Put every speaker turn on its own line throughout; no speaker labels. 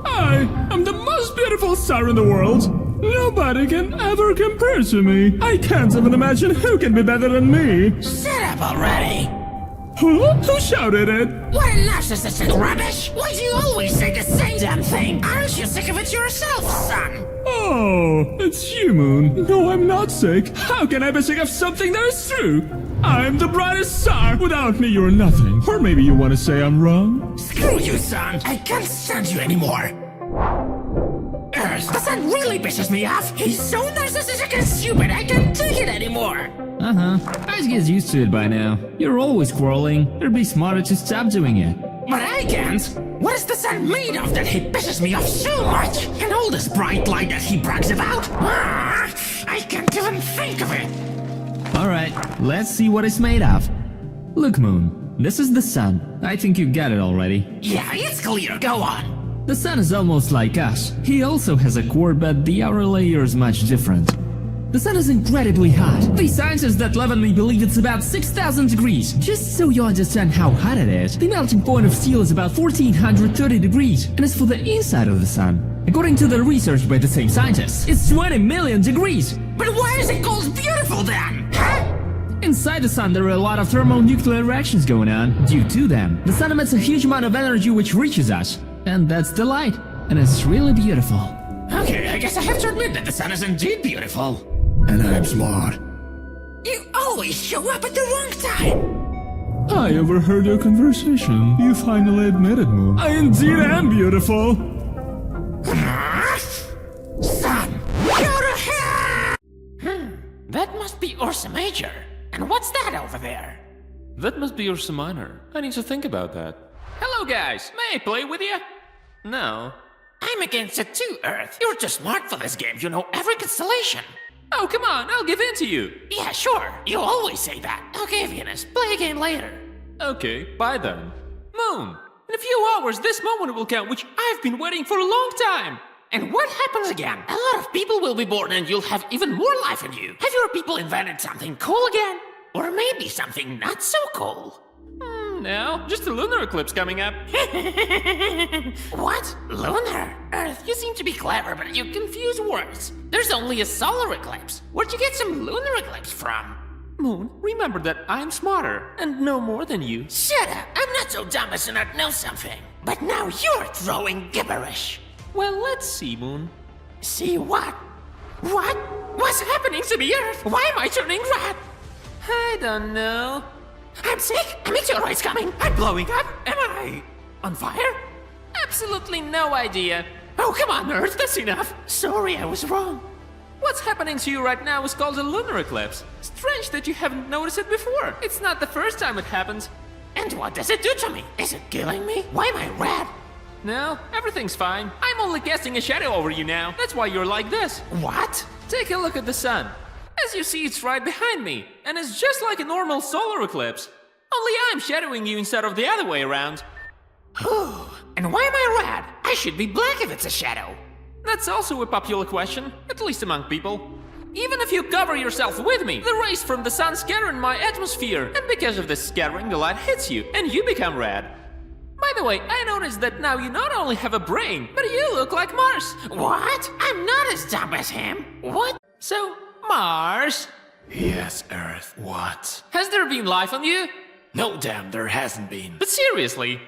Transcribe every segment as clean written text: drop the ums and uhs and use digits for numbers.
I am the most beautiful star in the world. Nobody can ever compare to me. I can't even imagine who can be better than me.
Shut up already!
Huh? Who shouted it?
What a narcissistic rubbish! Why do you always say the same damn thing? Aren't you sick of it yourself, son?
Oh, it's you, Moon. No, I'm not sick. How can I be sick of something that is true? I'm the brightest star. Without me, you're nothing. Or maybe you want to say I'm wrong?
Screw you, son! I can't stand you anymore! Earth, the sun really pisses me off! He's so narcissistic and stupid, I can't take it anymore!
I get used to it by now. You're always quarreling. It'd be smarter to stop doing it.
But I can't! What is the sun made of that he pisses me off so much? And all this bright light that he brags about? I can't even think of it!
Alright, let's see what it's made of. Look, Moon, this is the sun. I think you get it already.
Yeah, it's clear, go on!
The sun is almost like us. He also has a core, but the outer layer is much different. The sun is incredibly hot. The scientists that live on me believe it's about 6,000 degrees. Just so you understand how hot it is, the melting point of steel is about 1430 degrees. And as for the inside of the sun, according to the research by the same scientists, it's 20 million degrees.
But why is it called beautiful then? Huh?
Inside the sun, there are a lot of thermonuclear reactions going on. Due to them, the sun emits a huge amount of energy which reaches us. And that's the light. And it's really beautiful.
Okay, I guess I have to admit that the sun is indeed beautiful.
And I'm smart.
You always show up at the wrong time!
I overheard your conversation. You finally admitted, Moon. I indeed am beautiful.
Son, go to hell! That must be Ursa Major. And what's that over there?
That must be Ursa Minor. I need to think about that. Hello guys, may I play with you? No.
I'm against it too, Earth. You're too smart for this game. You know every constellation.
Oh, come on, I'll give in to you.
Yeah, sure. You always say that. Okay, Venus, play again later.
Okay, bye then. Moon, in a few hours this moment will come, which I've been waiting for a long time.
And what happens again? A lot of people will be born and you'll have even more life in you. Have your people invented something cool again? Or maybe something not so cool?
No, just a lunar eclipse coming up.
What? Lunar? Earth, you seem to be clever, but you confuse words. There's only a solar eclipse. Where'd you get some lunar eclipse from?
Moon, remember that I'm smarter and know more than you.
Shut up! I'm not so dumb as to not know something. But now you're throwing gibberish.
Well, let's see, Moon.
See what? What? What's happening to the Earth? Why am I turning red?
I don't know.
I'm sick. A meteorite's coming. I'm blowing up. Am I on fire?
Absolutely no idea.
Oh, come on, Earth. That's enough. Sorry, I was wrong.
What's happening to you right now is called a lunar eclipse. Strange that you haven't noticed it before. It's not the first time it happens.
And what does it do to me? Is it killing me? Why am I red?
No, everything's fine. I'm only casting a shadow over you now. That's why you're like this.
What?
Take a look at the sun. As you see, it's right behind me, and it's just like a normal solar eclipse. Only I'm shadowing you instead of the other way around.
And why am I red? I should be black if it's a shadow.
That's also a popular question, at least among people. Even if you cover yourself with me, the rays from the sun scatter in my atmosphere, and because of this scattering, the light hits you, and you become red. By the way, I noticed that now you not only have a brain, but you look like Mars.
What? I'm not as dumb as him. What?
So, Mars,
Yes, Earth. What?
has there been life on you?
No, damn, there hasn't been.
But seriously.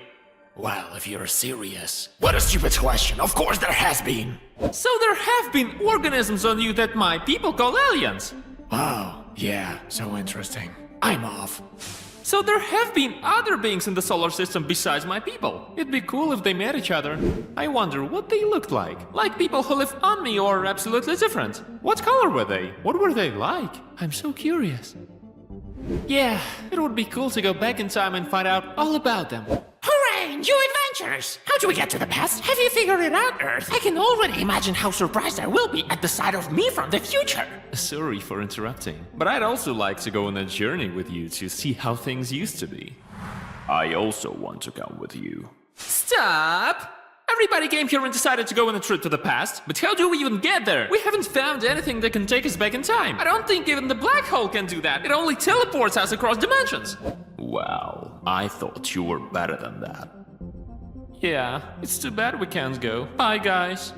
Well, if you're serious. What a stupid question. Of course there has been.
So there have been organisms on you that my people call aliens.
Wow. Yeah, so interesting. I'm off.
So there have been other beings in the solar system besides my people. It'd be cool if they met each other. I wonder what they looked like. Like people who live on me or absolutely different. What color were they? What were they like? I'm so curious. Yeah, it would be cool to go back in time and find out all about them.
Hooray! New adventures! How do we get to the past? Have you figured it out, Earth? I can already imagine how surprised I will be at the sight of me from the future.
Sorry for interrupting, but I'd also like to go on a journey with you to see how things used to be.
I also want to come with you.
Stop! Everybody came here and decided to go on a trip to the past, but how do we even get there? We haven't found anything that can take us back in time. I don't think even the black hole can do that. It only teleports us across dimensions.
Wow, I thought you were better than that.
Yeah, it's too bad we can't go. Bye, guys.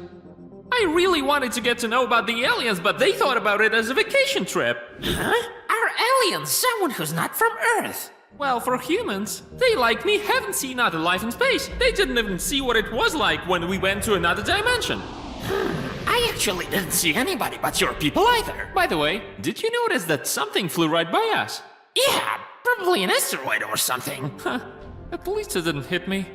I really wanted to get to know about the aliens, but they thought about it as a vacation trip.
Huh? Are aliens someone who's not from Earth?
Well, for humans, they like me haven't seen other life in space. They didn't even see what it was like when we went to another dimension.
I actually didn't see anybody but your people either.
By the way, did you notice that something flew right by us?
Yeah, probably an asteroid or something.
Huh, at least it didn't hit me.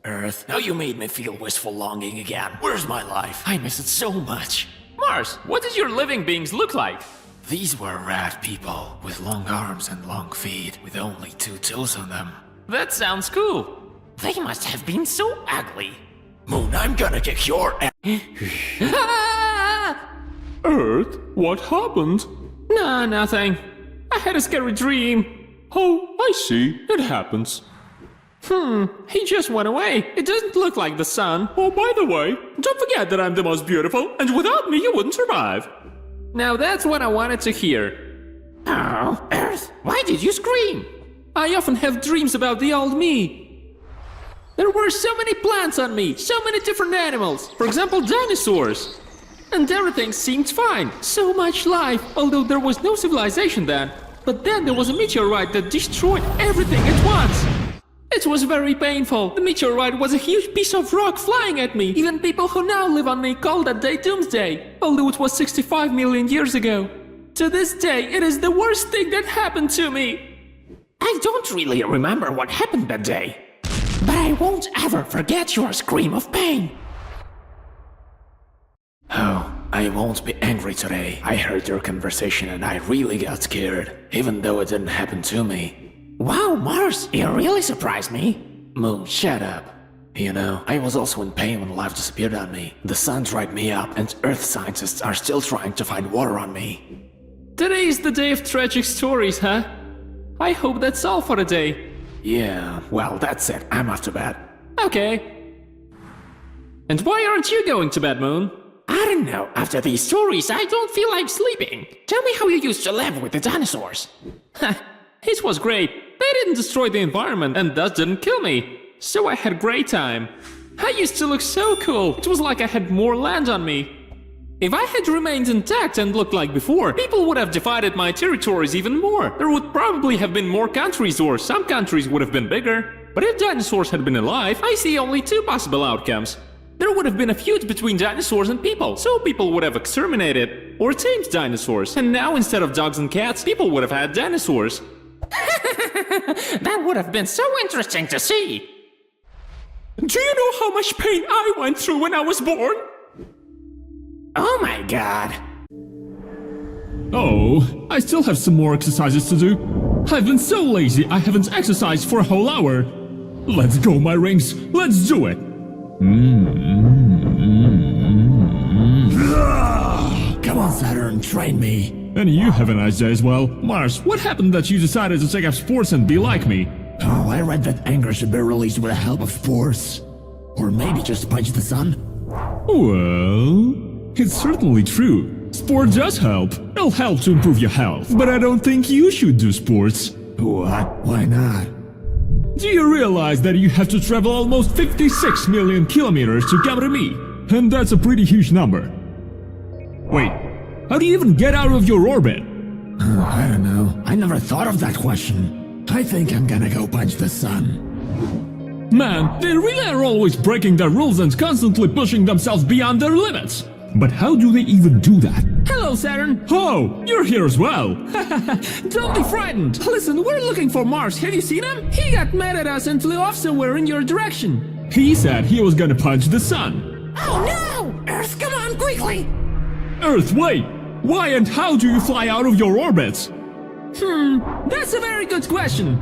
Earth, now you made me feel wistful longing again. Where's my life? I miss it so much.
Mars, what did your living beings look like?
These were rat people, with long arms and long feet, with only 2 toes on them.
That sounds cool.
They must have been so ugly.
Moon, I'm gonna kick your ass.
Earth, what happened?
Nah, nothing. I had a scary dream.
Oh, I see. It happens.
He just went away. It doesn't look like the sun.
Oh, by the way, don't forget that I'm the most beautiful, and without me you wouldn't survive.
Now that's what I wanted to hear.
Oh, Earth, why did you scream?
I often have dreams about the old me. There were so many plants on me, so many different animals. For example, dinosaurs. And everything seemed fine. So much life, although there was no civilization then. But then there was a meteorite that destroyed everything at once. It was very painful. The meteorite was a huge piece of rock flying at me. Even people who now live on me call that day Doomsday, although it was 65 million years ago. To this day, it is the worst thing that happened to me.
I don't really remember what happened that day, but I won't ever forget your scream of pain.
Oh, I won't be angry today. I heard your conversation and I really got scared, even though it didn't happen to me.
Wow, Mars, you really surprised me.
Moon, shut up. You know, I was also in pain when life disappeared on me. The sun dried me up, and Earth scientists are still trying to find water on me.
Today is the day of tragic stories, huh? I hope that's all for today.
Yeah, well, that's it. I'm off to bed.
Okay. And why aren't you going to bed, Moon?
I don't know, after these stories I don't feel like sleeping. Tell me how you used to live with the dinosaurs.
It was great. They didn't destroy the environment and thus didn't kill me. So I had a great time. I used to look so cool. It was like I had more land on me. If I had remained intact and looked like before, people would have divided my territories even more. There would probably have been more countries, or some countries would have been bigger. But if dinosaurs had been alive, I see only 2 possible outcomes. There would have been a feud between dinosaurs and people, so people would have exterminated or tamed dinosaurs. And now instead of dogs and cats, people would have had dinosaurs.
That would have been so interesting to see.
Do you know how much pain I went through when I was born?
Oh my god.
Oh, I still have some more exercises to do. I've been so lazy I haven't exercised for a whole hour. Let's go, my rings. Let's do it.
Come on, Saturn, train me.
And you have a nice day as well. Mars, what happened that you decided to take up sports and be like me?
Oh, I read that anger should be released with the help of sports. Or maybe just punch the sun.
Well, it's certainly true. Sport does help. It'll help to improve your health. But I don't think you should do sports.
What? Why not?
Do you realize that you have to travel almost 56 million kilometers to come to me? And that's a pretty huge number. Wait, how do you even get out of your orbit?
I don't know. I never thought of that question. I think I'm gonna go punch the sun.
Man, they really are always breaking their rules and constantly pushing themselves beyond their limits. But how do they even do that?
Hello, Saturn.
Oh, you're here as well.
Don't be frightened. Listen, we're looking for Mars. Have you seen him? He got mad at us and flew off somewhere in your direction.
He said he was gonna punch the sun.
Oh no! Earth, come on, quickly!
Earth, wait! Why and how do you fly out of your orbits?
That's a very good question.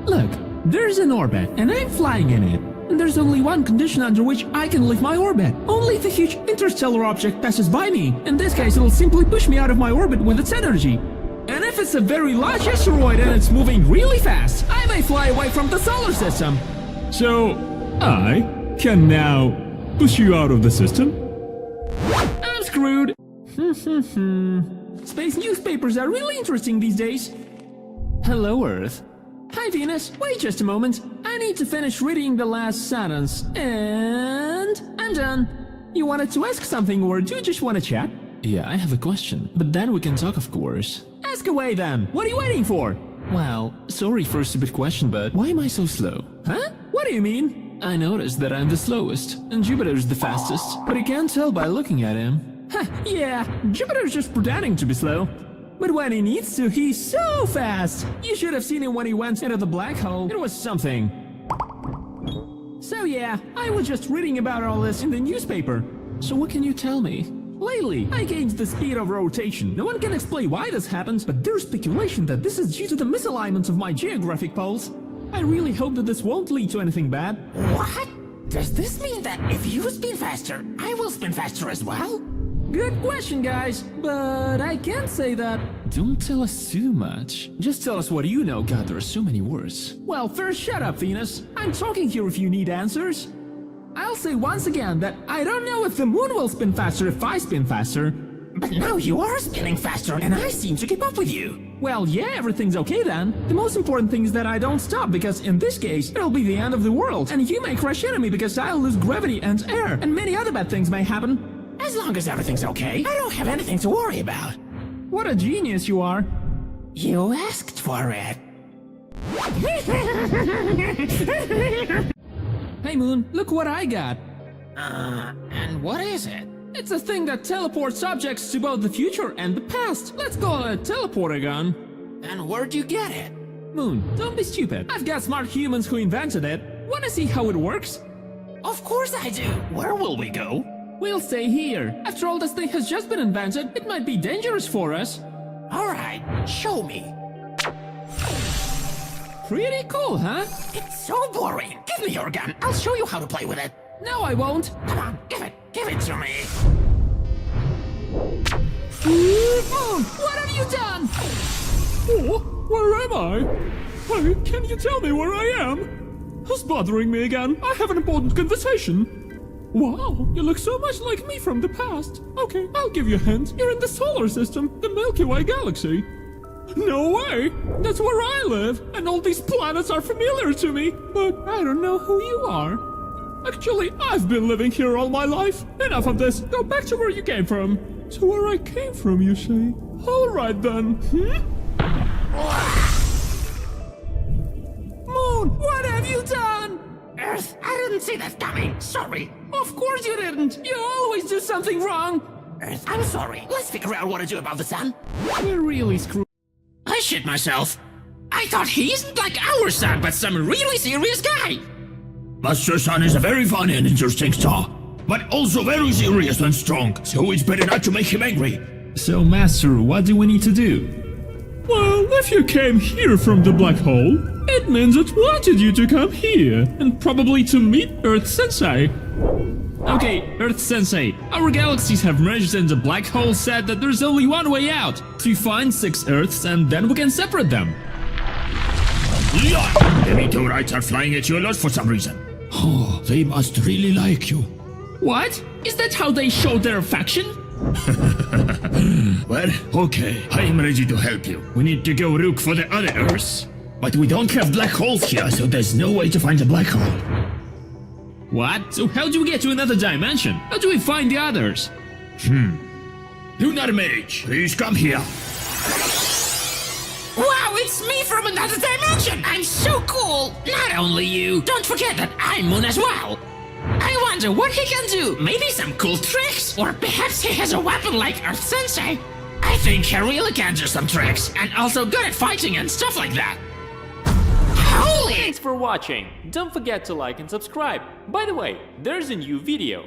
Look, there's an orbit, and I'm flying in it. And there's only one condition under which I can leave my orbit. Only if a huge interstellar object passes by me. In this case, it'll simply push me out of my orbit with its energy. And if it's a very large asteroid and it's moving really fast, I may fly away from the solar system.
So, I can now push you out of the system?
I'm screwed. Space newspapers are really interesting these days. Hello, Earth. Hi, Venus. Wait just a moment.
I need to finish reading the last sentence, and I'm done. You wanted to ask something, or do you just want to chat?
Yeah, I have a question, but then we can talk, of course.
Ask away then. What are you waiting for?
Well, sorry for a stupid question, but why am I so slow?
Huh? What do you mean?
I noticed that I'm the slowest, and Jupiter's the fastest, but you can't tell by looking at him.
Huh, yeah, Jupiter's just pretending to be slow. But when he needs to, he's so fast! You should have seen him when he went into the black hole. It was something. So yeah, I was just reading about all this in the newspaper.
So what can you tell me?
Lately, I gained the speed of rotation. No one can explain why this happens, but there's speculation that this is due to the misalignment of my geographic poles. I really hope that this won't lead to anything bad.
What? Does this mean that if you spin faster, I will spin faster as well?
Good question, guys, but I can't say that.
Don't tell us too much. Just tell us what you know. God, there are so many words.
Well, first shut up, Venus. I'm talking here if you need answers. I'll say once again that I don't know if the moon will spin faster if I spin faster.
But now you are spinning faster and I seem to keep up with you.
Well, yeah, everything's okay then. The most important thing is that I don't stop, because in this case, it'll be the end of the world, and you may crash into me because I'll lose gravity and air, and many other bad things may happen.
As long as everything's okay, I don't have anything to worry about.
What a genius you are.
You asked for it.
Hey Moon, look what I got.
And what is it?
It's a thing that teleports objects to both the future and the past. Let's call it a teleporter gun.
And where'd you get it?
Moon, don't be stupid. I've got smart humans who invented it. Wanna see how it works?
Of course I do. Where will we go?
We'll stay here. After all, this thing has just been invented. It might be dangerous for us.
Alright, show me.
Pretty cool, huh?
It's so boring. Give me your gun. I'll show you how to play with it.
No, I won't.
Come on, give it to me.
Moon, what have you done?
Oh, where am I? Hey, can you tell me where I am? Who's bothering me again? I have an important conversation. Wow, you look so much like me from the past. Okay, I'll give you a hint. You're in the solar system, the Milky Way galaxy. No way! That's where I live, and all these planets are familiar to me, but I don't know who you are. Actually, I've been living here all my life. Enough of this. Go back to where you came from. To where I came from, you say? Alright then.
Moon, what have you done?
Earth, I didn't see that coming. Sorry.
Of course you didn't. You always do something wrong.
Earth, I'm sorry. Let's figure out what to do about the sun.
We're really screwed.
I shit myself. I thought he isn't like our son, but some really serious guy.
Master Sun is a very fun and interesting star, but also very serious and strong, so it's better not to make him angry.
So, Master, what do we need to do?
Well, if you came here from the black hole, it means it wanted you to come here, and probably to meet Earth Sensei.
Okay, Earth Sensei, our galaxies have merged and the black hole said that there's only one way out, to find 6 Earths and then we can separate them.
Yeah, the meteorites are flying at you a lot for some reason. Oh, they must really like you.
What? Is that how they show their affection?
Well, okay, I am ready to help you. We need to go look for the other Earths. But we don't have black holes here, so there's no way to find a black hole.
What? So how do we get to another dimension? How do we find the others?
Lunar Mage, please come here.
Wow, it's me from another dimension! I'm so cool! Not only you, don't forget that I'm Moon as well! I wonder what he can do. Maybe some cool tricks? Or perhaps he has a weapon like Earth Sensei? I think he really can do some tricks, and also good at fighting and stuff like that. Holy!
Thanks for watching. Don't forget to like and subscribe. By the way, there's a new video.